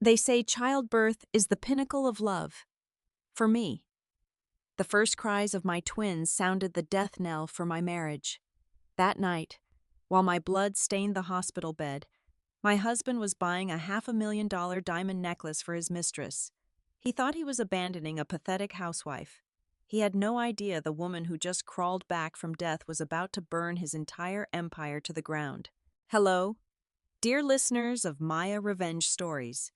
They say childbirth is the pinnacle of love. For me, the first cries of my twins sounded the death knell for my marriage. That night, while my blood stained the hospital bed, my husband was buying a $500,000 diamond necklace for his mistress. He thought he was abandoning a pathetic housewife. He had no idea the woman who just crawled back from death was about to burn his entire empire to the ground. Hello, dear listeners of Maya Revenge Stories.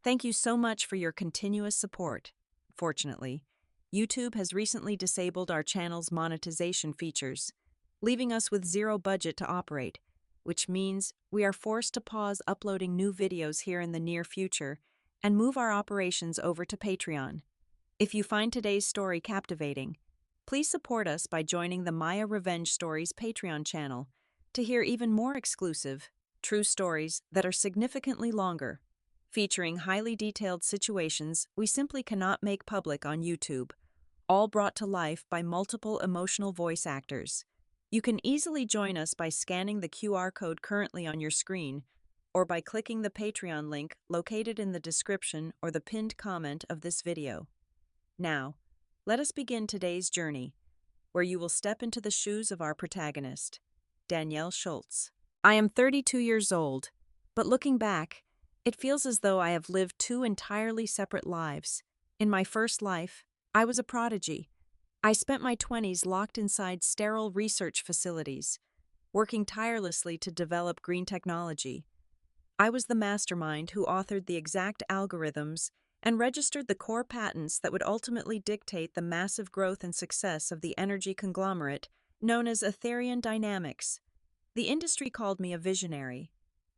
Thank you so much for your continuous support. Fortunately, YouTube has recently disabled our channel's monetization features, leaving us with zero budget to operate, which means we are forced to pause uploading new videos here in the near future and move our operations over to Patreon. If you find today's story captivating, please support us by joining the Maya Revenge Stories Patreon channel to hear even more exclusive, true stories that are significantly longer, featuring highly detailed situations we simply cannot make public on YouTube, all brought to life by multiple emotional voice actors. You can easily join us by scanning the QR code currently on your screen or by clicking the Patreon link located in the description or the pinned comment of this video. Now, let us begin today's journey, where you will step into the shoes of our protagonist, Danielle Schultz. I am 32 years old, but looking back, it feels as though I have lived two entirely separate lives. In my first life, I was a prodigy. I spent my 20s locked inside sterile research facilities, working tirelessly to develop green technology. I was the mastermind who authored the exact algorithms and registered the core patents that would ultimately dictate the massive growth and success of the energy conglomerate known as Ethereum Dynamics. The industry called me a visionary,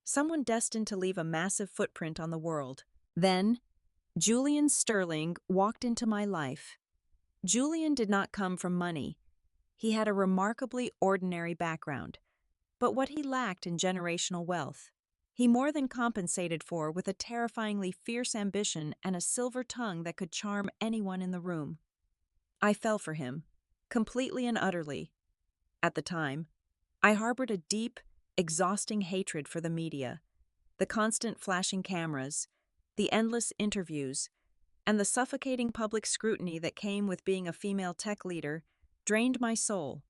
someone destined to leave a massive footprint on the world. Then, Julian Sterling walked into my life. Julian did not come from money. He had a remarkably ordinary background, but what he lacked in generational wealth, he more than compensated for with a terrifyingly fierce ambition and a silver tongue that could charm anyone in the room. I fell for him, completely and utterly. At the time, I harbored a deep, exhausting hatred for the media, the constant flashing cameras, the endless interviews, and the suffocating public scrutiny that came with being a female tech leader drained my soul.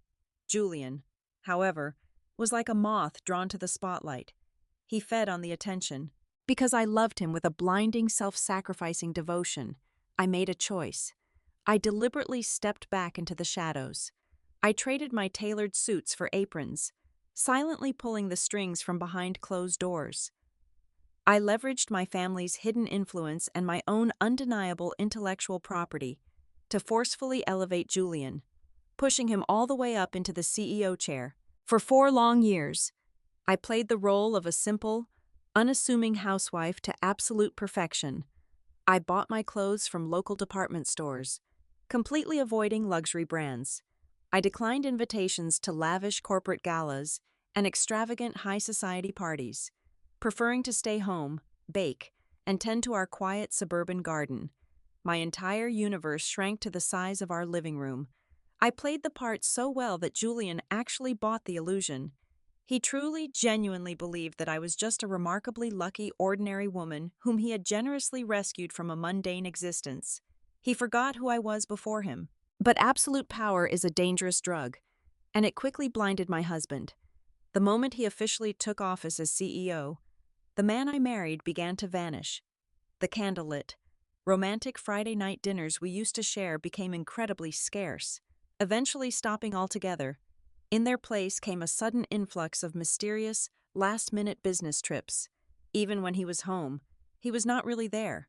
Julian, however, was like a moth drawn to the spotlight. He fed on the attention. Because I loved him with a blinding, self-sacrificing devotion, I made a choice. I deliberately stepped back into the shadows. I traded my tailored suits for aprons, silently pulling the strings from behind closed doors. I leveraged my family's hidden influence and my own undeniable intellectual property to forcefully elevate Julian, pushing him all the way up into the CEO chair. For 4 long years, I played the role of a simple, unassuming housewife to absolute perfection. I bought my clothes from local department stores, completely avoiding luxury brands. I declined invitations to lavish corporate galas and extravagant high society parties, preferring to stay home, bake, and tend to our quiet suburban garden. My entire universe shrank to the size of our living room. I played the part so well that Julian actually bought the illusion. He truly, genuinely believed that I was just a remarkably lucky, ordinary woman whom he had generously rescued from a mundane existence. He forgot who I was before him. But absolute power is a dangerous drug, and it quickly blinded my husband. The moment he officially took office as CEO, the man I married began to vanish. The candlelit, romantic Friday night dinners we used to share became incredibly scarce, eventually stopping altogether. In their place came a sudden influx of mysterious, last-minute business trips. Even when he was home, he was not really there.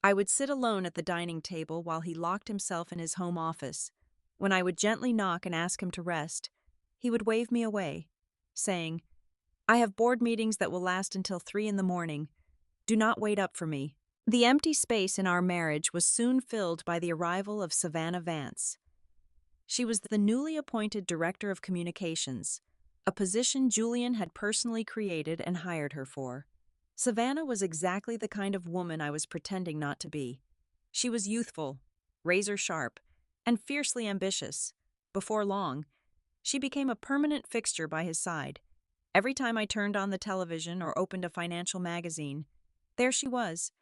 I would sit alone at the dining table while he locked himself in his home office. When I would gently knock and ask him to rest, he would wave me away, saying, "I have board meetings that will last until 3 in the morning. Do not wait up for me." The empty space in our marriage was soon filled by the arrival of Savannah Vance. She was the newly appointed Director of Communications, a position Julian had personally created and hired her for. Savannah was exactly the kind of woman I was pretending not to be. She was youthful, razor-sharp, and fiercely ambitious. Before long, she became a permanent fixture by his side. Every time I turned on the television or opened a financial magazine, there she was,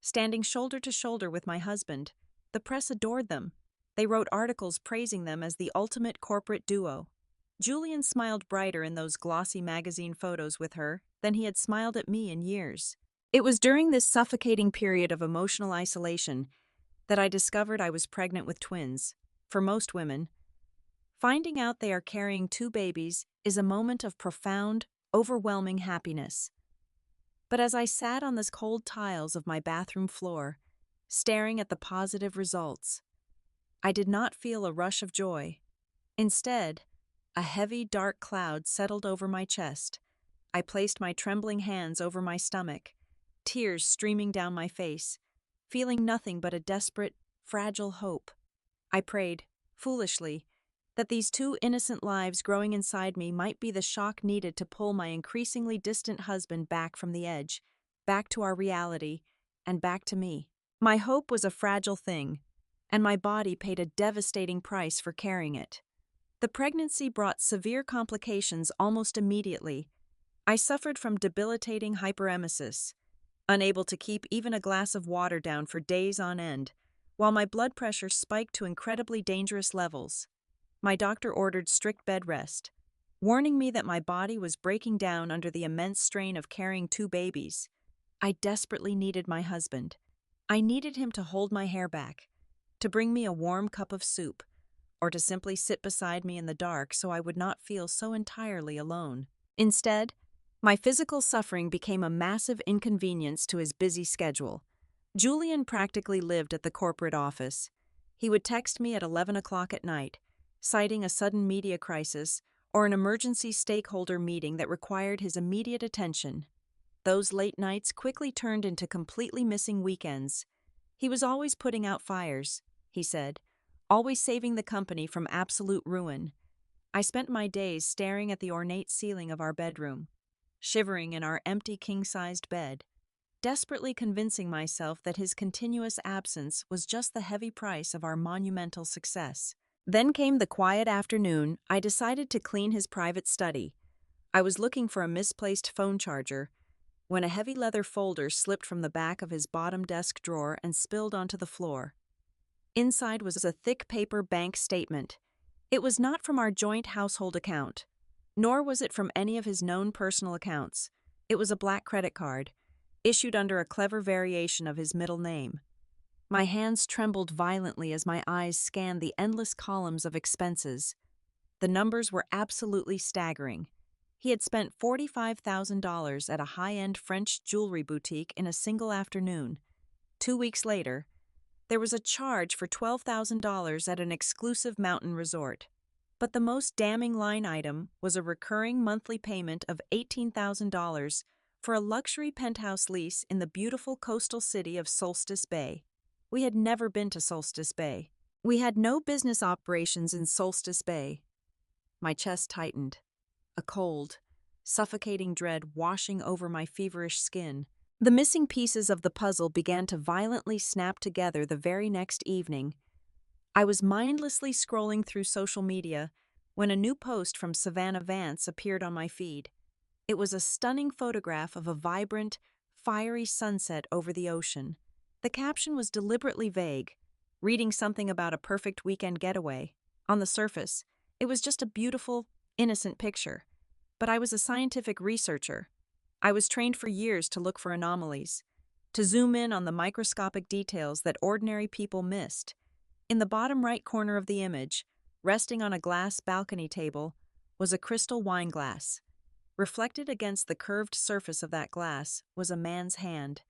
standing shoulder to shoulder with my husband. The press adored them. They wrote articles praising them as the ultimate corporate duo. Julian smiled brighter in those glossy magazine photos with her than he had smiled at me in years. It was during this suffocating period of emotional isolation that I discovered I was pregnant with twins. For most women, finding out they are carrying two babies is a moment of profound, overwhelming happiness. But as I sat on the cold tiles of my bathroom floor, staring at the positive results, I did not feel a rush of joy. Instead, a heavy, dark cloud settled over my chest. I placed my trembling hands over my stomach, tears streaming down my face, feeling nothing but a desperate, fragile hope. I prayed, foolishly, that these two innocent lives growing inside me might be the shock needed to pull my increasingly distant husband back from the edge, back to our reality, and back to me. My hope was a fragile thing, and my body paid a devastating price for carrying it. The pregnancy brought severe complications almost immediately. I suffered from debilitating hyperemesis, unable to keep even a glass of water down for days on end, while my blood pressure spiked to incredibly dangerous levels. My doctor ordered strict bed rest, warning me that my body was breaking down under the immense strain of carrying two babies. I desperately needed my husband. I needed him to hold my hair back, to bring me a warm cup of soup, or to simply sit beside me in the dark so I would not feel so entirely alone. Instead, my physical suffering became a massive inconvenience to his busy schedule. Julian practically lived at the corporate office. He would text me at 11 o'clock at night, citing a sudden media crisis or an emergency stakeholder meeting that required his immediate attention. Those late nights quickly turned into completely missing weekends. He was always putting out fires, he said, always saving the company from absolute ruin. I spent my days staring at the ornate ceiling of our bedroom, shivering in our empty king-sized bed, desperately convincing myself that his continuous absence was just the heavy price of our monumental success. Then came the quiet afternoon. I decided to clean his private study. I was looking for a misplaced phone charger when a heavy leather folder slipped from the back of his bottom desk drawer and spilled onto the floor. Inside was a thick paper bank statement. It was not from our joint household account, nor was it from any of his known personal accounts. It was a black credit card, issued under a clever variation of his middle name. My hands trembled violently as my eyes scanned the endless columns of expenses. The numbers were absolutely staggering. He had spent $45,000 at a high-end French jewelry boutique in a single afternoon. 2 weeks later, there was a charge for $12,000 at an exclusive mountain resort. But the most damning line item was a recurring monthly payment of $18,000 for a luxury penthouse lease in the beautiful coastal city of Solstice Bay. We had never been to Solstice Bay. We had no business operations in Solstice Bay. My chest tightened, a cold, suffocating dread washing over my feverish skin. The missing pieces of the puzzle began to violently snap together the very next evening. I was mindlessly scrolling through social media when a new post from Savannah Vance appeared on my feed. It was a stunning photograph of a vibrant, fiery sunset over the ocean. The caption was deliberately vague, reading something about a perfect weekend getaway. On the surface, it was just a beautiful, innocent picture. But I was a scientific researcher. I was trained for years to look for anomalies, to zoom in on the microscopic details that ordinary people missed. In the bottom right corner of the image, resting on a glass balcony table, was a crystal wine glass. Reflected against the curved surface of that glass was a man's hand,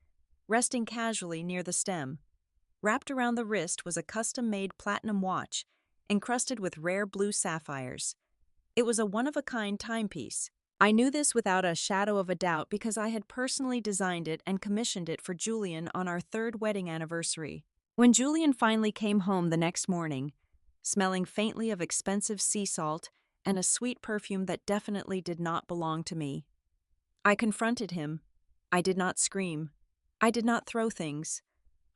resting casually near the stem. Wrapped around the wrist was a custom-made platinum watch, encrusted with rare blue sapphires. It was a one-of-a-kind timepiece. I knew this without a shadow of a doubt because I had personally designed it and commissioned it for Julian on our 3rd wedding anniversary. When Julian finally came home the next morning, smelling faintly of expensive sea salt and a sweet perfume that definitely did not belong to me, I confronted him. I did not scream. I did not throw things.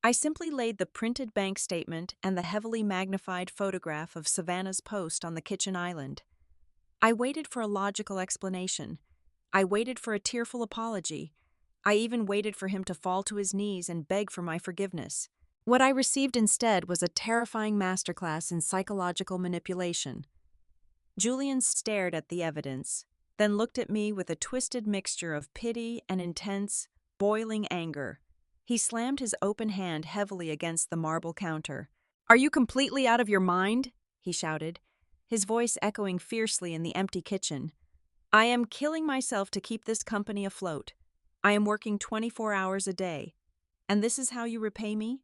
I simply laid the printed bank statement and the heavily magnified photograph of Savannah's post on the kitchen island. I waited for a logical explanation. I waited for a tearful apology. I even waited for him to fall to his knees and beg for my forgiveness. What I received instead was a terrifying masterclass in psychological manipulation. Julian stared at the evidence, then looked at me with a twisted mixture of pity and intense, boiling anger. He slammed his open hand heavily against the marble counter. "Are you completely out of your mind?" he shouted, his voice echoing fiercely in the empty kitchen. "I am killing myself to keep this company afloat. I am working 24 hours a day. And this is how you repay me?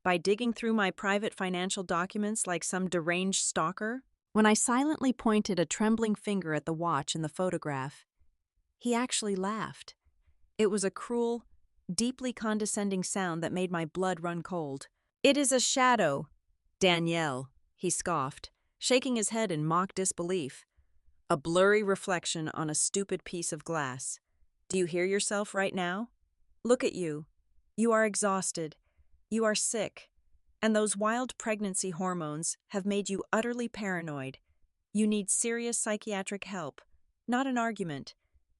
By digging through my private financial documents like some deranged stalker?" When I silently pointed a trembling finger at the watch in the photograph, he actually laughed. It was a cruel, deeply condescending sound that made my blood run cold. "It is a shadow, Danielle," he scoffed, shaking his head in mock disbelief. "A blurry reflection on a stupid piece of glass. Do you hear yourself right now? Look at you. You are exhausted. You are sick. And those wild pregnancy hormones have made you utterly paranoid. You need serious psychiatric help, not an argument.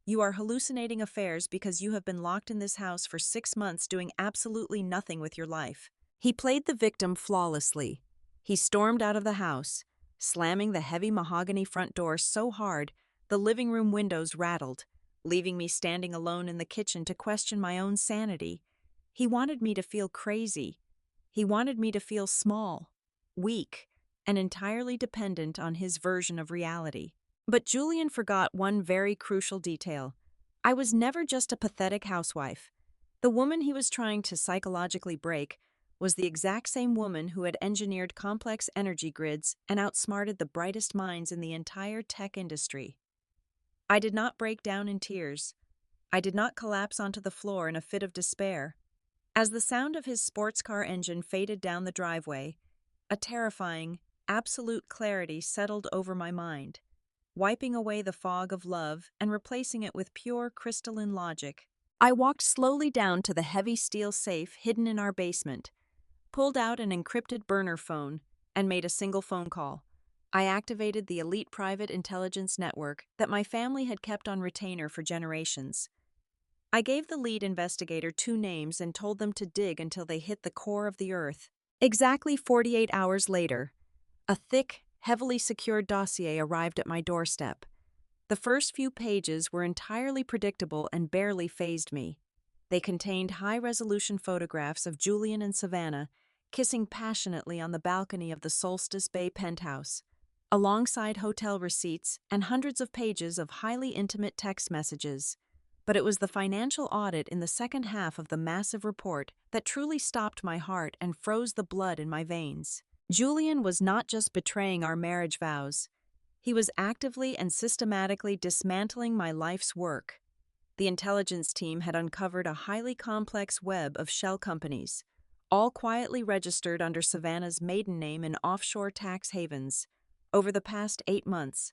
You are hallucinating affairs because you have been locked in this house for 6 months doing absolutely nothing with your life." He played the victim flawlessly. He stormed out of the house, slamming the heavy mahogany front door so hard the living room windows rattled, leaving me standing alone in the kitchen to question my own sanity. He wanted me to feel crazy. He wanted me to feel small, weak, and entirely dependent on his version of reality. But Julian forgot one very crucial detail. I was never just a pathetic housewife. The woman he was trying to psychologically break was the exact same woman who had engineered complex energy grids and outsmarted the brightest minds in the entire tech industry. I did not break down in tears. I did not collapse onto the floor in a fit of despair. As the sound of his sports car engine faded down the driveway, a terrifying, absolute clarity settled over my mind, wiping away the fog of love and replacing it with pure crystalline logic. I walked slowly down to the heavy steel safe hidden in our basement, pulled out an encrypted burner phone, and made a single phone call. I activated the elite private intelligence network that my family had kept on retainer for generations. I gave the lead investigator 2 names and told them to dig until they hit the core of the earth. Exactly 48 hours later, a thick, heavily secured dossier arrived at my doorstep. The first few pages were entirely predictable and barely fazed me. They contained high-resolution photographs of Julian and Savannah kissing passionately on the balcony of the Solstice Bay penthouse, alongside hotel receipts and hundreds of pages of highly intimate text messages. But it was the financial audit in the second half of the massive report that truly stopped my heart and froze the blood in my veins. Julian was not just betraying our marriage vows. He was actively and systematically dismantling my life's work. The intelligence team had uncovered a highly complex web of shell companies, all quietly registered under Savannah's maiden name in offshore tax havens. Over the past 8 months,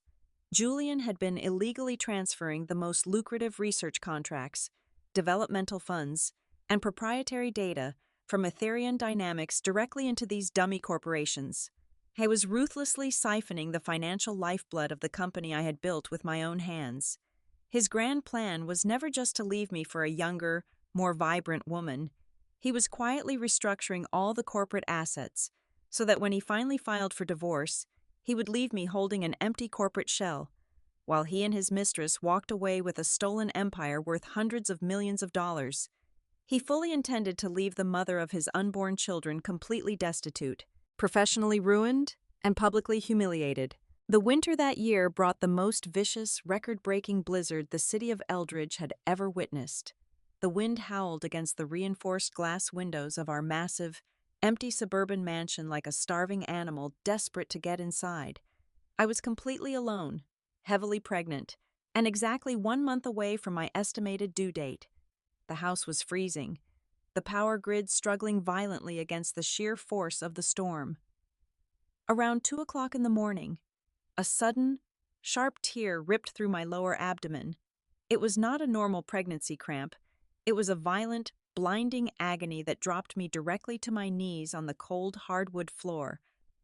Julian had been illegally transferring the most lucrative research contracts, developmental funds, and proprietary data from Ethereum Dynamics directly into these dummy corporations. I was ruthlessly siphoning the financial lifeblood of the company I had built with my own hands. His grand plan was never just to leave me for a younger, more vibrant woman. He was quietly restructuring all the corporate assets so that when he finally filed for divorce, he would leave me holding an empty corporate shell, while he and his mistress walked away with a stolen empire worth hundreds of millions of dollars. He fully intended to leave the mother of his unborn children completely destitute, professionally ruined, and publicly humiliated. The winter that year brought the most vicious, record-breaking blizzard the city of Eldridge had ever witnessed. The wind howled against the reinforced glass windows of our massive, empty suburban mansion like a starving animal desperate to get inside. I was completely alone, heavily pregnant, and exactly 1 month away from my estimated due date. The house was freezing, the power grid struggling violently against the sheer force of the storm. Around 2 o'clock in the morning, a sudden, sharp tear ripped through my lower abdomen. It was not a normal pregnancy cramp. It was a violent, blinding agony that dropped me directly to my knees on the cold hardwood floor.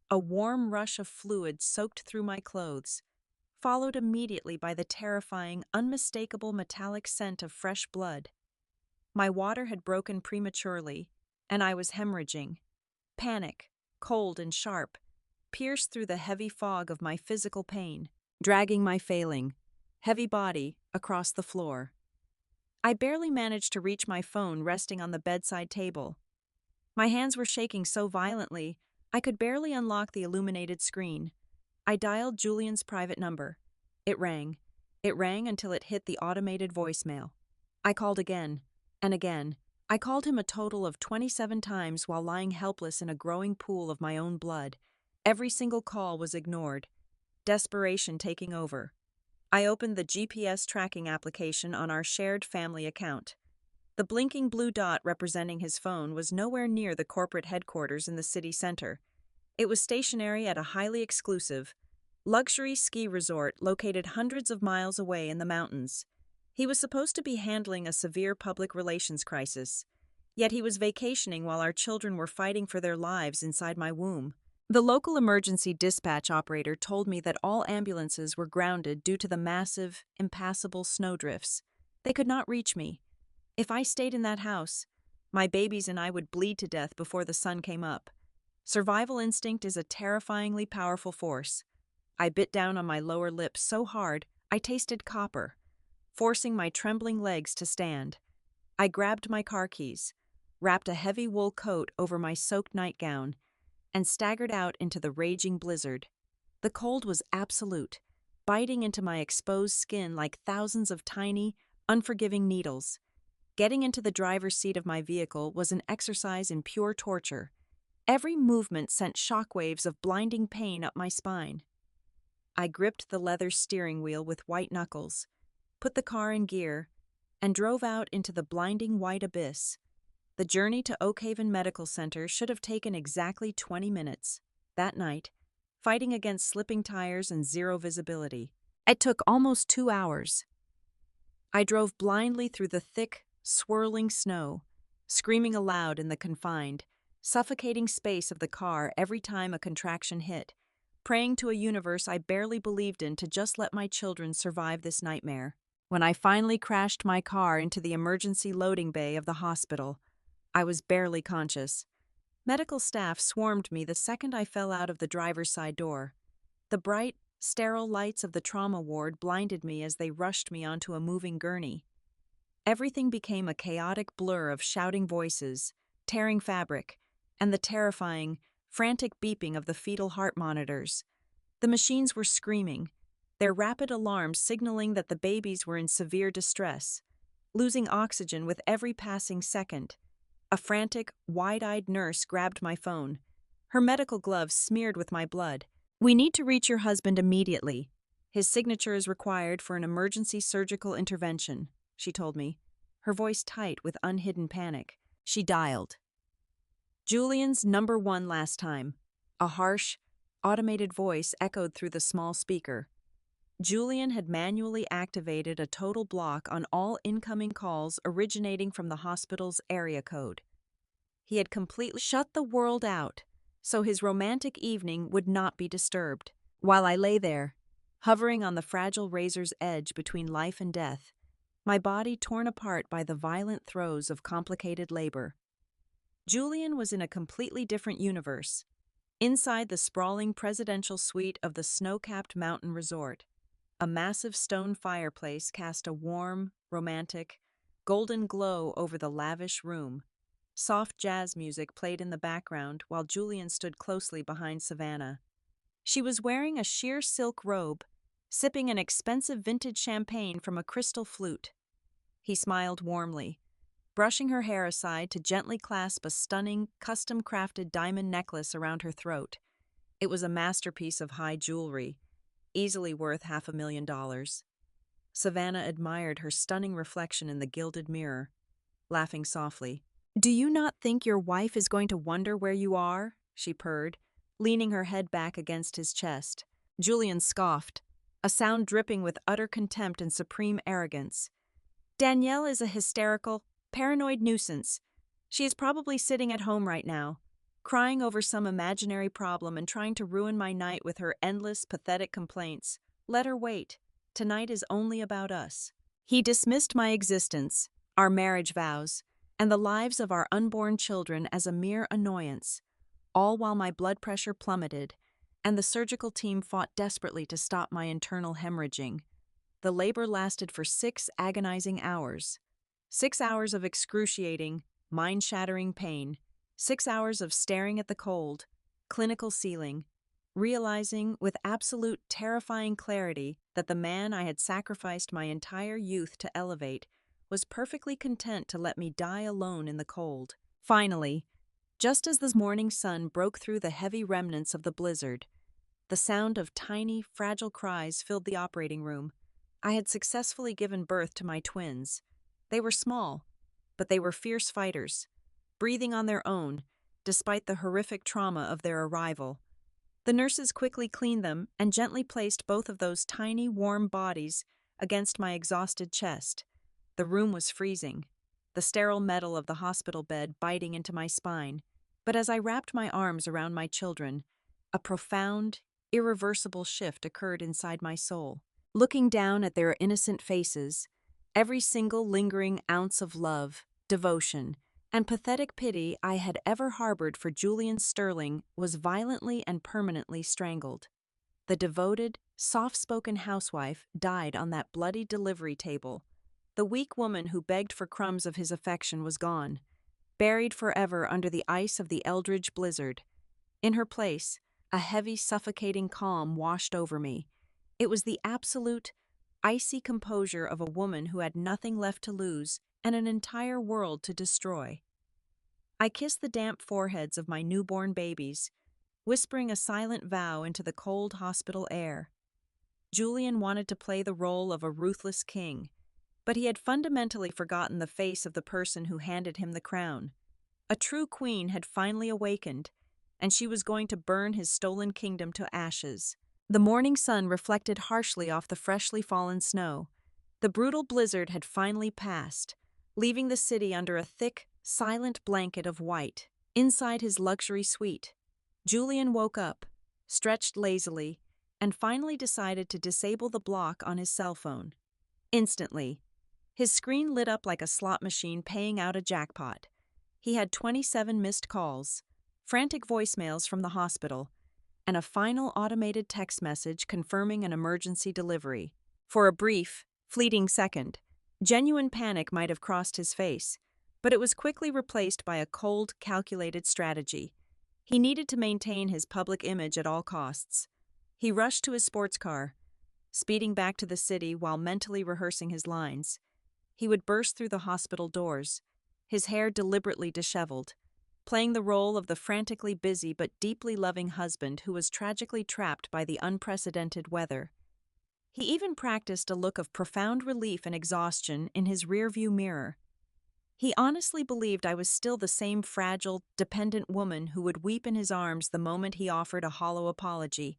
A warm rush of fluid soaked through my clothes, followed immediately by the terrifying, unmistakable metallic scent of fresh blood. My water had broken prematurely, and I was hemorrhaging. Panic, cold and sharp, pierced through the heavy fog of my physical pain, dragging my failing, heavy body across the floor. I barely managed to reach my phone resting on the bedside table. My hands were shaking so violently, I could barely unlock the illuminated screen. I dialed Julian's private number. It rang. It rang until it hit the automated voicemail. I called again, and again. I called him a total of 27 times while lying helpless in a growing pool of my own blood. Every single call was ignored, desperation taking over. I opened the GPS tracking application on our shared family account. The blinking blue dot representing his phone was nowhere near the corporate headquarters in the city center. It was stationary at a highly exclusive, luxury ski resort located hundreds of miles away in the mountains. He was supposed to be handling a severe public relations crisis, yet he was vacationing while our children were fighting for their lives inside my womb. The local emergency dispatch operator told me that all ambulances were grounded due to the massive, impassable snowdrifts. They could not reach me. If I stayed in that house, my babies and I would bleed to death before the sun came up. Survival instinct is a terrifyingly powerful force. I bit down on my lower lip so hard I tasted copper, forcing my trembling legs to stand. I grabbed my car keys, wrapped a heavy wool coat over my soaked nightgown, and staggered out into the raging blizzard. The cold was absolute, biting into my exposed skin like thousands of tiny, unforgiving needles. Getting into the driver's seat of my vehicle was an exercise in pure torture. Every movement sent shockwaves of blinding pain up my spine. I gripped the leather steering wheel with white knuckles, put the car in gear, and drove out into the blinding white abyss. The journey to Oak Haven Medical Center should have taken exactly 20 minutes. That night, fighting against slipping tires and zero visibility, it took almost 2 hours. I drove blindly through the thick, swirling snow, screaming aloud in the confined, suffocating space of the car every time a contraction hit, praying to a universe I barely believed in to just let my children survive this nightmare. When I finally crashed my car into the emergency loading bay of the hospital, I was barely conscious. Medical staff swarmed me the second I fell out of the driver's side door. The bright, sterile lights of the trauma ward blinded me as they rushed me onto a moving gurney. Everything became a chaotic blur of shouting voices, tearing fabric, and the terrifying, frantic beeping of the fetal heart monitors. The machines were screaming, their rapid alarms signaling that the babies were in severe distress, losing oxygen with every passing second. A frantic, wide-eyed nurse grabbed my phone, her medical gloves smeared with my blood. "We need to reach your husband immediately. His signature is required for an emergency surgical intervention," she told me, her voice tight with unhidden panic. She dialed Julian's number 1 last time. A harsh, automated voice echoed through the small speaker. Julian had manually activated a total block on all incoming calls originating from the hospital's area code. He had completely shut the world out, so his romantic evening would not be disturbed. While I lay there, hovering on the fragile razor's edge between life and death, my body torn apart by the violent throes of complicated labor, Julian was in a completely different universe, inside the sprawling presidential suite of the snow-capped mountain resort. A massive stone fireplace cast a warm, romantic, golden glow over the lavish room. Soft jazz music played in the background while Julian stood closely behind Savannah. She was wearing a sheer silk robe, sipping an expensive vintage champagne from a crystal flute. He smiled warmly, brushing her hair aside to gently clasp a stunning, custom-crafted diamond necklace around her throat. It was a masterpiece of high jewelry, easily worth $500,000. Savannah admired her stunning reflection in the gilded mirror, laughing softly. "Do you not think your wife is going to wonder where you are?" she purred, leaning her head back against his chest. Julian scoffed, a sound dripping with utter contempt and supreme arrogance. "Danielle is a hysterical, paranoid nuisance. She is probably sitting at home right now, crying over some imaginary problem and trying to ruin my night with her endless, pathetic complaints. Let her wait. Tonight is only about us." He dismissed my existence, our marriage vows, and the lives of our unborn children as a mere annoyance, all while my blood pressure plummeted and the surgical team fought desperately to stop my internal hemorrhaging. The labor lasted for 6 agonizing hours. 6 hours of excruciating, mind-shattering pain. 6 hours of staring at the cold, clinical ceiling, realizing with absolute terrifying clarity that the man I had sacrificed my entire youth to elevate was perfectly content to let me die alone in the cold. Finally, just as the morning sun broke through the heavy remnants of the blizzard, the sound of tiny, fragile cries filled the operating room. I had successfully given birth to my twins. They were small, but they were fierce fighters, breathing on their own, despite the horrific trauma of their arrival. The nurses quickly cleaned them and gently placed both of those tiny, warm bodies against my exhausted chest. The room was freezing, the sterile metal of the hospital bed biting into my spine. But as I wrapped my arms around my children, a profound, irreversible shift occurred inside my soul. Looking down at their innocent faces, every single lingering ounce of love, devotion, and pathetic pity I had ever harbored for Julian Sterling was violently and permanently strangled. The devoted, soft-spoken housewife died on that bloody delivery table. The weak woman who begged for crumbs of his affection was gone, buried forever under the ice of the Eldridge blizzard. In her place, a heavy, suffocating calm washed over me. It was the absolute, icy composure of a woman who had nothing left to lose and an entire world to destroy. I kissed the damp foreheads of my newborn babies, whispering a silent vow into the cold hospital air. Julian wanted to play the role of a ruthless king, but he had fundamentally forgotten the face of the person who handed him the crown. A true queen had finally awakened, and she was going to burn his stolen kingdom to ashes. The morning sun reflected harshly off the freshly fallen snow. The brutal blizzard had finally passed, leaving the city under a thick, silent blanket of white. Inside his luxury suite, Julian woke up, stretched lazily, and finally decided to disable the block on his cell phone. Instantly, his screen lit up like a slot machine paying out a jackpot. He had 27 missed calls, frantic voicemails from the hospital, and a final automated text message confirming an emergency delivery. For a brief, fleeting second, genuine panic might have crossed his face, but it was quickly replaced by a cold, calculated strategy. He needed to maintain his public image at all costs. He rushed to his sports car, speeding back to the city while mentally rehearsing his lines. He would burst through the hospital doors, his hair deliberately disheveled, playing the role of the frantically busy but deeply loving husband who was tragically trapped by the unprecedented weather. He even practiced a look of profound relief and exhaustion in his rearview mirror. He honestly believed I was still the same fragile, dependent woman who would weep in his arms the moment he offered a hollow apology.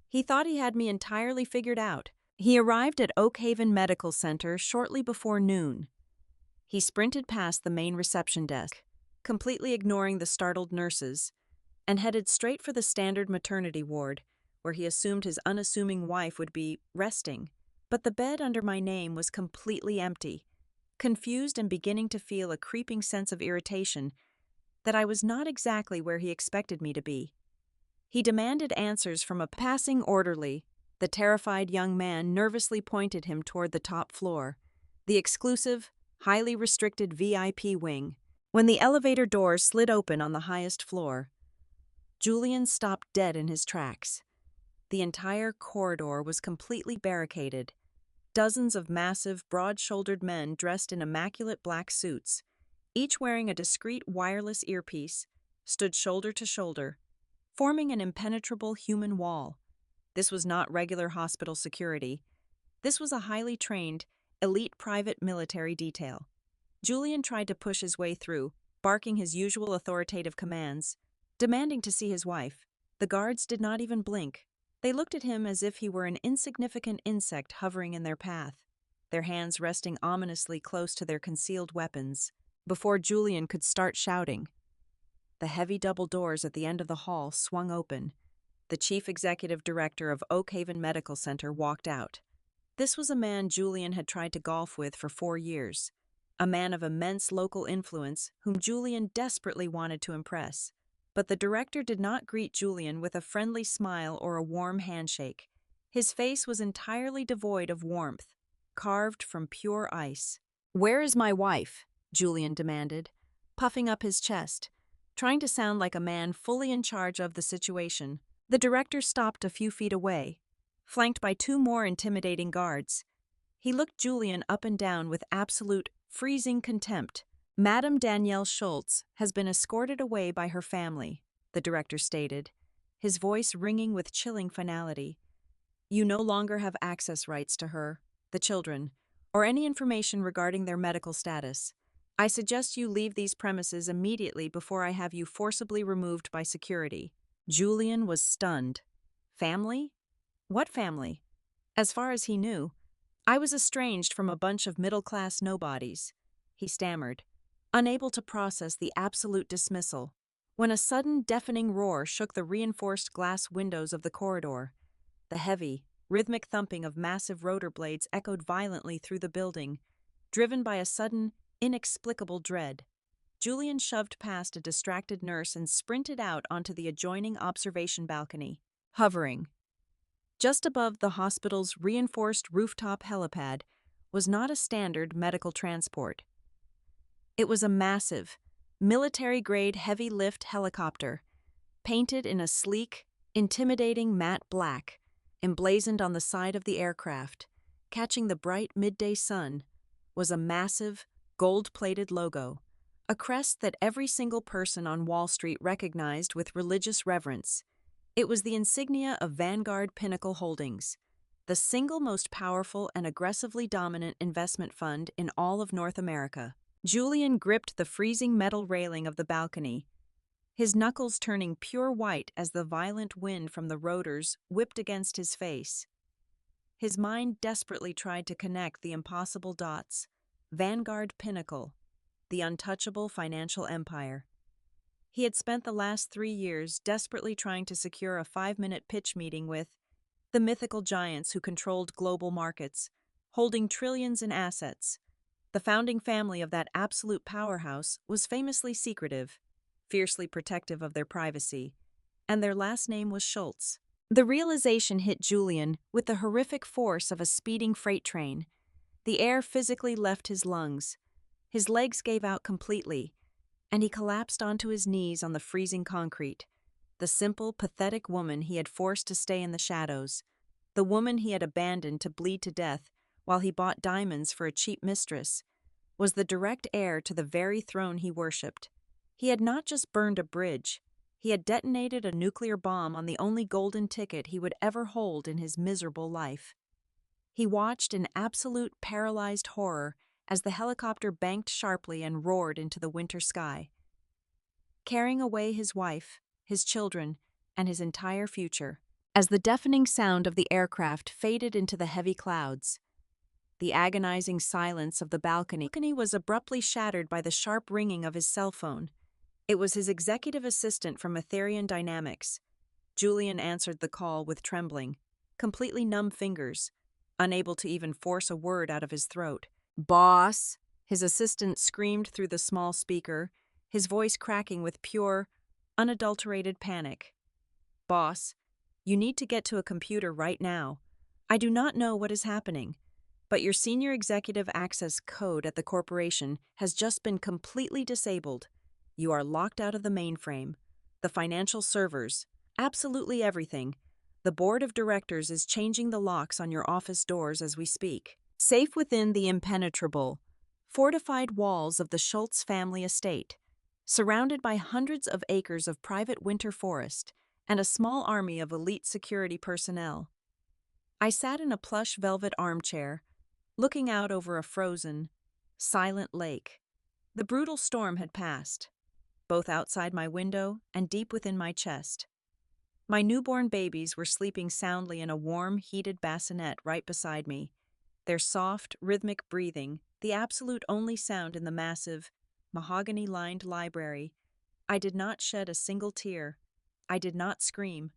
He thought he had me entirely figured out. He arrived at Oak Haven Medical Center shortly before noon. He sprinted past the main reception desk, completely ignoring the startled nurses, and headed straight for the standard maternity ward, where he assumed his unassuming wife would be resting. But the bed under my name was completely empty. Confused and beginning to feel a creeping sense of irritation that I was not exactly where he expected me to be. He demanded answers from a passing orderly. The terrified young man nervously pointed him toward the top floor, the exclusive, highly restricted VIP wing. When the elevator doors slid open on the highest floor, Julian stopped dead in his tracks. The entire corridor was completely barricaded. Dozens of massive, broad-shouldered men dressed in immaculate black suits, each wearing a discreet wireless earpiece, stood shoulder to shoulder, forming an impenetrable human wall. This was not regular hospital security. This was a highly trained, elite private military detail. Julian tried to push his way through, barking his usual authoritative commands, demanding to see his wife. The guards did not even blink. They looked at him as if he were an insignificant insect hovering in their path, their hands resting ominously close to their concealed weapons. Before Julian could start shouting, the heavy double doors at the end of the hall swung open. The chief executive director of Oak Haven Medical Center walked out. This was a man Julian had tried to golf with for 4 years, a man of immense local influence whom Julian desperately wanted to impress. But the director did not greet Julian with a friendly smile or a warm handshake. His face was entirely devoid of warmth, carved from pure ice. "Where is my wife?" Julian demanded, puffing up his chest, trying to sound like a man fully in charge of the situation. The director stopped a few feet away, flanked by two more intimidating guards. He looked Julian up and down with absolute, freezing contempt. "Madame Danielle Schultz has been escorted away by her family," the director stated, his voice ringing with chilling finality. "You no longer have access rights to her, the children, or any information regarding their medical status. I suggest you leave these premises immediately before I have you forcibly removed by security." Julian was stunned. Family? What family? As far as he knew, I was estranged from a bunch of middle-class nobodies, he stammered, unable to process the absolute dismissal, when a sudden deafening roar shook the reinforced glass windows of the corridor. The heavy, rhythmic thumping of massive rotor blades echoed violently through the building, driven by a sudden, inexplicable dread. Julian shoved past a distracted nurse and sprinted out onto the adjoining observation balcony, hovering. Just above the hospital's reinforced rooftop helipad was not a standard medical transport. It was a massive, military-grade heavy-lift helicopter, painted in a sleek, intimidating matte black, emblazoned on the side of the aircraft, catching the bright midday sun, was a massive, gold-plated logo, a crest that every single person on Wall Street recognized with religious reverence. It was the insignia of Vanguard Pinnacle Holdings, the single most powerful and aggressively dominant investment fund in all of North America. Julian gripped the freezing metal railing of the balcony, his knuckles turning pure white as the violent wind from the rotors whipped against his face. His mind desperately tried to connect the impossible dots. Vanguard Pinnacle, the untouchable financial empire. He had spent the last 3 years desperately trying to secure a 5-minute pitch meeting with the mythical giants who controlled global markets, holding trillions in assets. The founding family of that absolute powerhouse was famously secretive, fiercely protective of their privacy, and their last name was Schultz. The realization hit Julian with the horrific force of a speeding freight train. The air physically left his lungs. His legs gave out completely, and he collapsed onto his knees on the freezing concrete. The simple, pathetic woman he had forced to stay in the shadows, the woman he had abandoned to bleed to death while he bought diamonds for a cheap mistress, was the direct heir to the very throne he worshipped. He had not just burned a bridge, he had detonated a nuclear bomb on the only golden ticket he would ever hold in his miserable life. He watched in absolute paralyzed horror as the helicopter banked sharply and roared into the winter sky, carrying away his wife, his children, and his entire future. As the deafening sound of the aircraft faded into the heavy clouds, the agonizing silence of the balcony was abruptly shattered by the sharp ringing of his cell phone. It was his executive assistant from Etherian Dynamics. Julian answered the call with trembling, completely numb fingers, unable to even force a word out of his throat. "Boss," his assistant screamed through the small speaker, his voice cracking with pure, unadulterated panic. "Boss, you need to get to a computer right now. I do not know what is happening, but your senior executive access code at the corporation has just been completely disabled. You are locked out of the mainframe, the financial servers, absolutely everything. The board of directors is changing the locks on your office doors as we speak." Safe within the impenetrable, fortified walls of the Schultz family estate, surrounded by hundreds of acres of private winter forest and a small army of elite security personnel, I sat in a plush velvet armchair, looking out over a frozen, silent lake. The brutal storm had passed, both outside my window and deep within my chest. My newborn babies were sleeping soundly in a warm, heated bassinet right beside me, their soft, rhythmic breathing the absolute only sound in the massive, mahogany-lined library. I did not shed a single tear. I did not scream,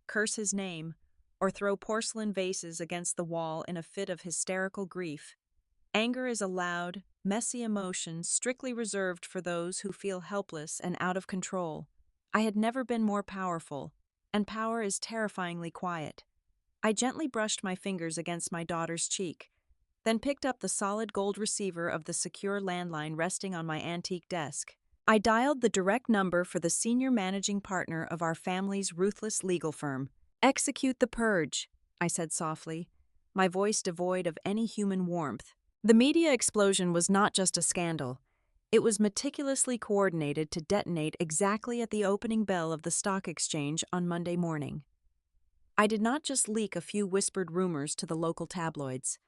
curse his name, or throw porcelain vases against the wall in a fit of hysterical grief. Anger is a loud, messy emotion strictly reserved for those who feel helpless and out of control. I had never been more powerful, and power is terrifyingly quiet. I gently brushed my fingers against my daughter's cheek, then picked up the solid gold receiver of the secure landline resting on my antique desk. I dialed the direct number for the senior managing partner of our family's ruthless legal firm. "Execute the purge," I said softly, my voice devoid of any human warmth. The media explosion was not just a scandal. It was meticulously coordinated to detonate exactly at the opening bell of the stock exchange on Monday morning. I did not just leak a few whispered rumors to the local tabloids.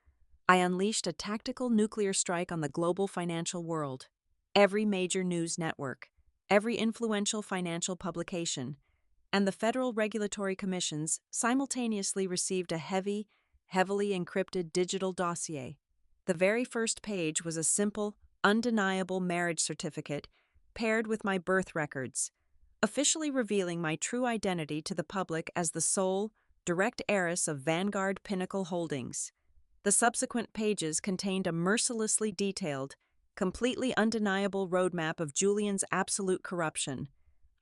I unleashed a tactical nuclear strike on the global financial world. Every major news network, every influential financial publication, and the federal regulatory commissions simultaneously received a heavily encrypted digital dossier. The very first page was a simple, undeniable marriage certificate paired with my birth records, officially revealing my true identity to the public as the sole, direct heiress of Vanguard Pinnacle Holdings. The subsequent pages contained a mercilessly detailed, completely undeniable roadmap of Julian's absolute corruption.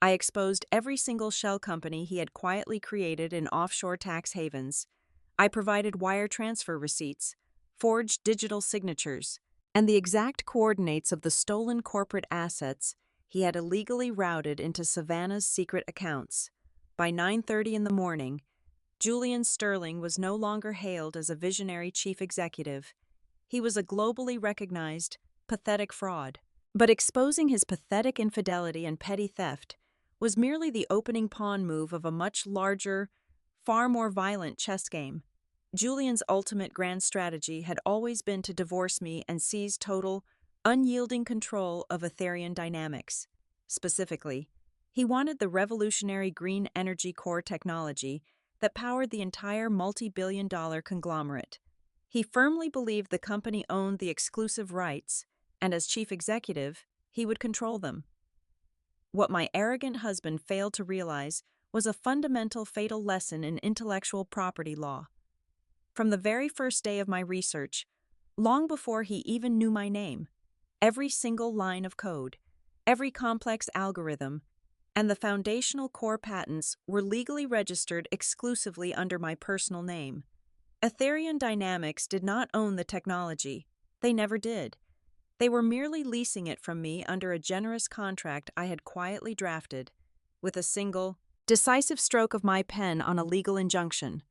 I exposed every single shell company he had quietly created in offshore tax havens. I provided wire transfer receipts, forged digital signatures, and the exact coordinates of the stolen corporate assets he had illegally routed into Savannah's secret accounts. By 9:30 in the morning, Julian Sterling was no longer hailed as a visionary chief executive. He was a globally recognized, pathetic fraud. But exposing his pathetic infidelity and petty theft was merely the opening pawn move of a much larger, far more violent chess game. Julian's ultimate grand strategy had always been to divorce me and seize total, unyielding control of Ethereum Dynamics. Specifically, he wanted the revolutionary green energy core technology that powered the entire multi-billion-dollar conglomerate. He firmly believed the company owned the exclusive rights, and as chief executive, he would control them. What my arrogant husband failed to realize was a fundamental fatal lesson in intellectual property law. From the very first day of my research, long before he even knew my name, every single line of code, every complex algorithm, and the foundational core patents were legally registered exclusively under my personal name. Ethereum Dynamics did not own the technology. They never did. They were merely leasing it from me under a generous contract I had quietly drafted, with a single, decisive stroke of my pen on a legal injunction.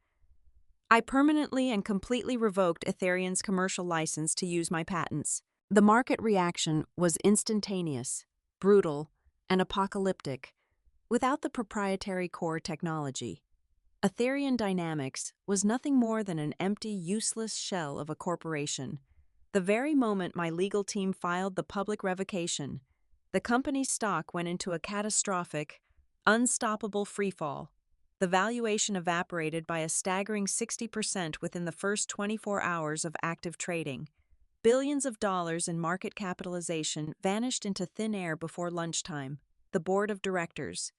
I permanently and completely revoked Ethereum's commercial license to use my patents. The market reaction was instantaneous, brutal, and apocalyptic. Without the proprietary core technology, Ethereum Dynamics was nothing more than an empty, useless shell of a corporation. The very moment my legal team filed the public revocation, the company's stock went into a catastrophic, unstoppable freefall. The valuation evaporated by a staggering 60% within the first 24 hours of active trading. Billions of dollars in market capitalization vanished into thin air before lunchtime. The board of directors,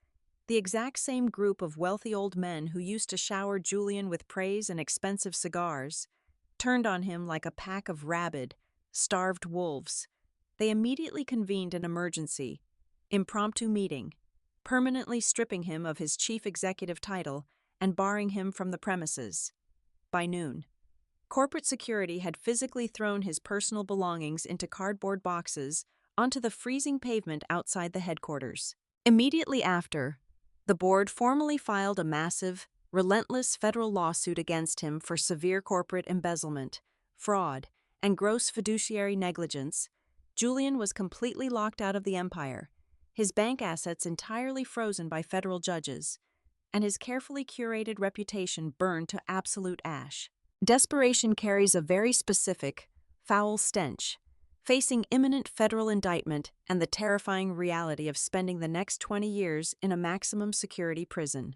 the exact same group of wealthy old men who used to shower Julian with praise and expensive cigars, turned on him like a pack of rabid, starved wolves. They immediately convened an emergency, impromptu meeting, permanently stripping him of his chief executive title and barring him from the premises. By noon, corporate security had physically thrown his personal belongings into cardboard boxes onto the freezing pavement outside the headquarters. Immediately after, the board formally filed a massive, relentless federal lawsuit against him for severe corporate embezzlement, fraud, and gross fiduciary negligence. Julian was completely locked out of the empire, his bank assets entirely frozen by federal judges, and his carefully curated reputation burned to absolute ash. Desperation carries a very specific, foul stench. Facing imminent federal indictment and the terrifying reality of spending the next 20 years in a maximum security prison,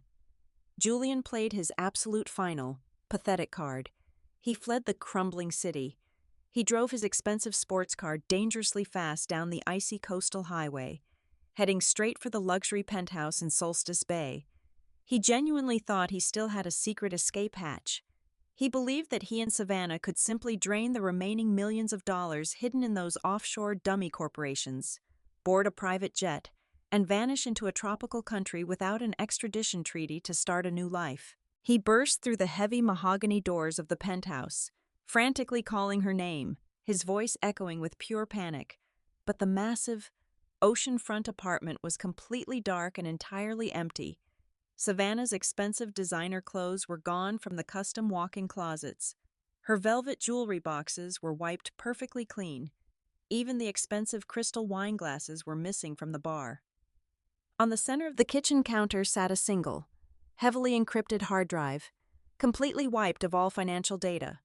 Julian played his absolute final, pathetic card. He fled the crumbling city. He drove his expensive sports car dangerously fast down the icy coastal highway, heading straight for the luxury penthouse in Solstice Bay. He genuinely thought he still had a secret escape hatch. He believed that he and Savannah could simply drain the remaining millions of dollars hidden in those offshore dummy corporations, board a private jet, and vanish into a tropical country without an extradition treaty to start a new life. He burst through the heavy mahogany doors of the penthouse, frantically calling her name, his voice echoing with pure panic. But the massive, oceanfront apartment was completely dark and entirely empty. Savannah's expensive designer clothes were gone from the custom walk-in closets. Her velvet jewelry boxes were wiped perfectly clean. Even the expensive crystal wine glasses were missing from the bar. On the center of the kitchen counter sat a single, heavily encrypted hard drive, completely wiped of all financial data.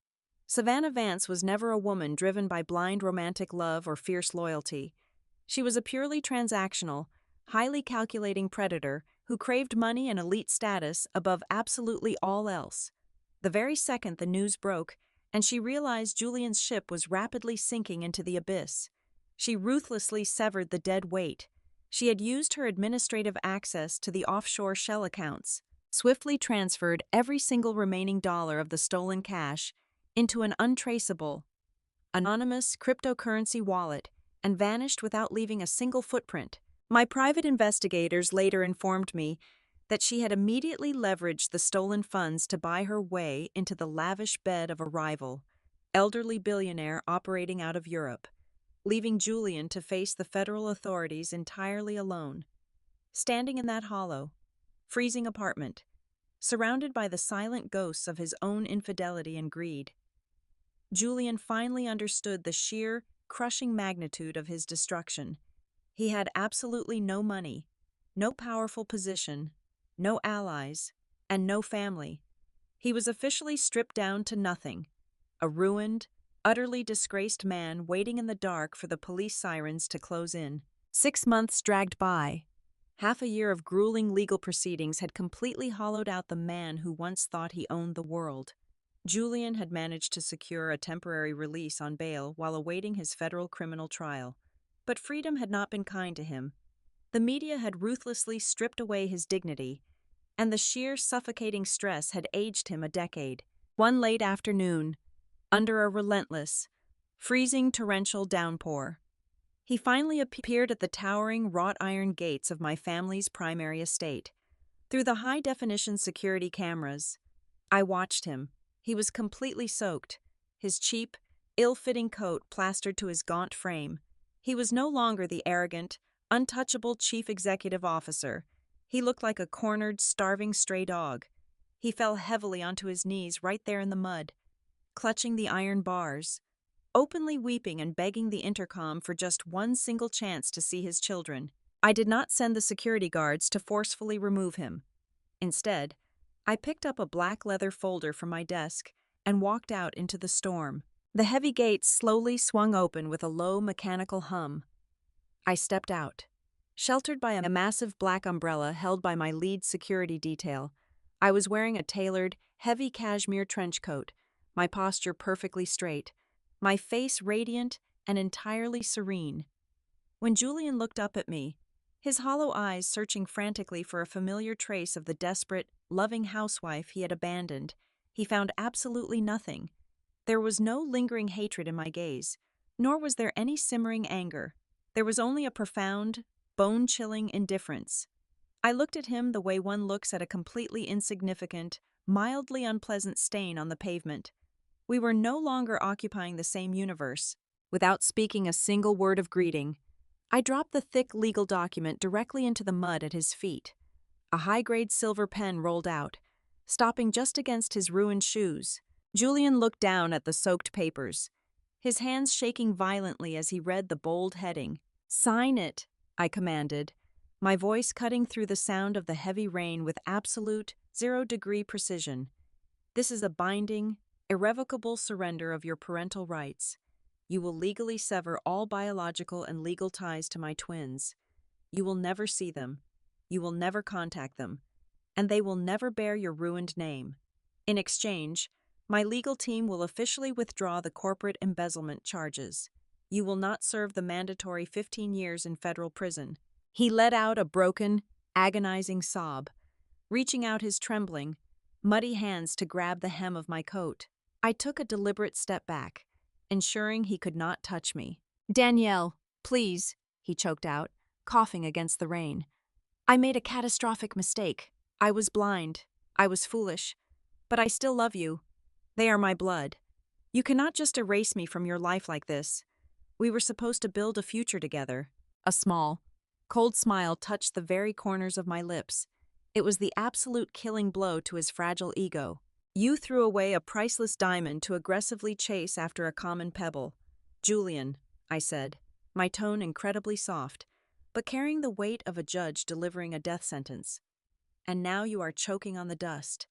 Savannah Vance was never a woman driven by blind romantic love or fierce loyalty. She was a purely transactional, highly calculating predator who craved money and elite status above absolutely all else. The very second the news broke, and she realized Julian's ship was rapidly sinking into the abyss, she ruthlessly severed the dead weight. She had used her administrative access to the offshore shell accounts, swiftly transferred every single remaining dollar of the stolen cash into an untraceable, anonymous cryptocurrency wallet, and vanished without leaving a single footprint. My private investigators later informed me that she had immediately leveraged the stolen funds to buy her way into the lavish bed of a rival, elderly billionaire operating out of Europe, leaving Julian to face the federal authorities entirely alone. Standing in that hollow, freezing apartment, surrounded by the silent ghosts of his own infidelity and greed, Julian finally understood the sheer, crushing magnitude of his destruction. He had absolutely no money, no powerful position, no allies, and no family. He was officially stripped down to nothing, a ruined, utterly disgraced man waiting in the dark for the police sirens to close in. 6 months dragged by. Half a year of grueling legal proceedings had completely hollowed out the man who once thought he owned the world. Julian had managed to secure a temporary release on bail while awaiting his federal criminal trial. But freedom had not been kind to him. The media had ruthlessly stripped away his dignity, and the sheer suffocating stress had aged him a decade. One late afternoon, under a relentless, freezing torrential downpour, he finally appeared at the towering wrought iron gates of my family's primary estate. Through the high-definition security cameras, I watched him. He was completely soaked, his cheap, ill-fitting coat plastered to his gaunt frame. He was no longer the arrogant, untouchable chief executive officer. He looked like a cornered, starving stray dog. He fell heavily onto his knees right there in the mud, clutching the iron bars, openly weeping and begging the intercom for just one single chance to see his children. I did not send the security guards to forcefully remove him. Instead, I picked up a black leather folder from my desk and walked out into the storm. The heavy gates slowly swung open with a low mechanical hum. I stepped out. Sheltered by a massive black umbrella held by my lead security detail, I was wearing a tailored, heavy cashmere trench coat, my posture perfectly straight, my face radiant and entirely serene. When Julian looked up at me, his hollow eyes searching frantically for a familiar trace of the desperate, loving housewife he had abandoned, he found absolutely nothing. There was no lingering hatred in my gaze, nor was there any simmering anger. There was only a profound, bone-chilling indifference. I looked at him the way one looks at a completely insignificant, mildly unpleasant stain on the pavement. We were no longer occupying the same universe. Without speaking a single word of greeting, I dropped the thick legal document directly into the mud at his feet. A high-grade silver pen rolled out, stopping just against his ruined shoes. Julian looked down at the soaked papers, his hands shaking violently as he read the bold heading. "Sign it," I commanded, my voice cutting through the sound of the heavy rain with absolute, zero-degree precision. "This is a binding, irrevocable surrender of your parental rights. You will legally sever all biological and legal ties to my twins. You will never see them. You will never contact them. And they will never bear your ruined name. In exchange, my legal team will officially withdraw the corporate embezzlement charges. You will not serve the mandatory 15 years in federal prison." He let out a broken, agonizing sob, reaching out his trembling, muddy hands to grab the hem of my coat. I took a deliberate step back, ensuring he could not touch me. "Danielle, please," he choked out, coughing against the rain. "I made a catastrophic mistake. I was blind. I was foolish. But I still love you. They are my blood. You cannot just erase me from your life like this. We were supposed to build a future together." A small, cold smile touched the very corners of my lips. It was the absolute killing blow to his fragile ego. "You threw away a priceless diamond to aggressively chase after a common pebble." "Julian," I said, my tone incredibly soft, but carrying the weight of a judge delivering a death sentence. "And now you are choking on the dust.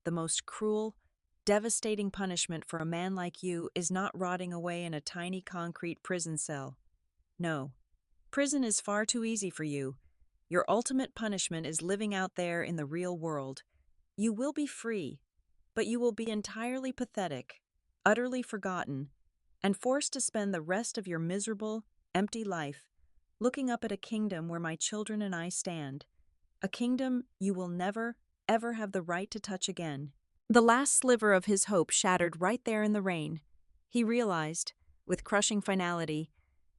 The most cruel, devastating punishment for a man like you is not rotting away in a tiny concrete prison cell. No, prison is far too easy for you. Your ultimate punishment is living out there in the real world. You will be free, but you will be entirely pathetic, utterly forgotten, and forced to spend the rest of your miserable, empty life looking up at a kingdom where my children and I stand. A kingdom you will never, ever have the right to touch again." The last sliver of his hope shattered right there in the rain. He realized, with crushing finality,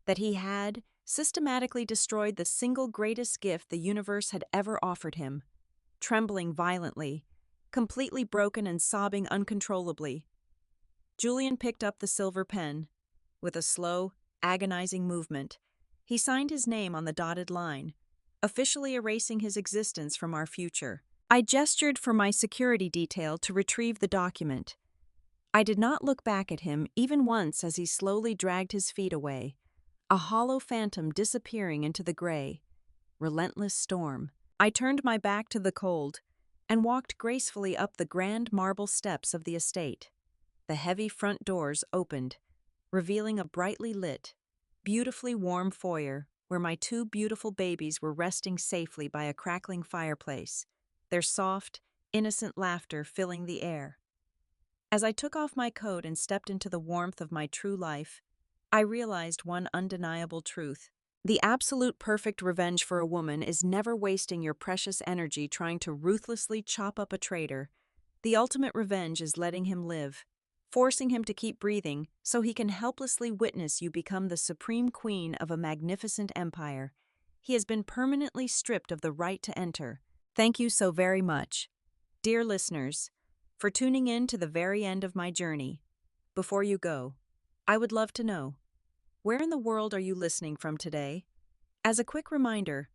that he had systematically destroyed the single greatest gift the universe had ever offered him. Trembling violently, completely broken and sobbing uncontrollably, Julian picked up the silver pen. With a slow, agonizing movement, he signed his name on the dotted line, officially erasing his existence from our future. I gestured for my security detail to retrieve the document. I did not look back at him even once as he slowly dragged his feet away, a hollow phantom disappearing into the gray, relentless storm. I turned my back to the cold and walked gracefully up the grand marble steps of the estate. The heavy front doors opened, revealing a brightly lit, beautifully warm foyer where my two beautiful babies were resting safely by a crackling fireplace, their soft, innocent laughter filling the air. As I took off my coat and stepped into the warmth of my true life, I realized one undeniable truth. The absolute perfect revenge for a woman is never wasting your precious energy trying to ruthlessly chop up a traitor. The ultimate revenge is letting him live, forcing him to keep breathing so he can helplessly witness you become the supreme queen of a magnificent empire. He has been permanently stripped of the right to enter. Thank you so very much, dear listeners, for tuning in to the very end of my journey. Before you go, I would love to know, where in the world are you listening from today? As a quick reminder,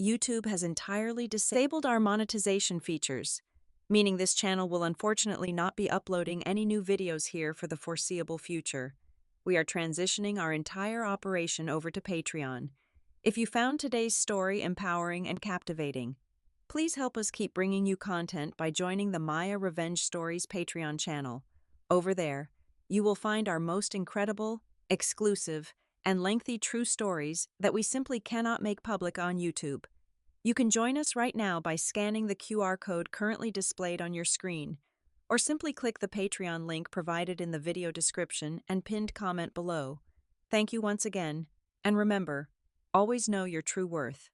YouTube has entirely disabled our monetization features, meaning this channel will unfortunately not be uploading any new videos here for the foreseeable future. We are transitioning our entire operation over to Patreon. If you found today's story empowering and captivating, please help us keep bringing you content by joining the Maya Revenge Stories Patreon channel. Over there, you will find our most incredible, exclusive, and lengthy true stories that we simply cannot make public on YouTube. You can join us right now by scanning the QR code currently displayed on your screen, or simply click the Patreon link provided in the video description and pinned comment below. Thank you once again, and remember, always know your true worth.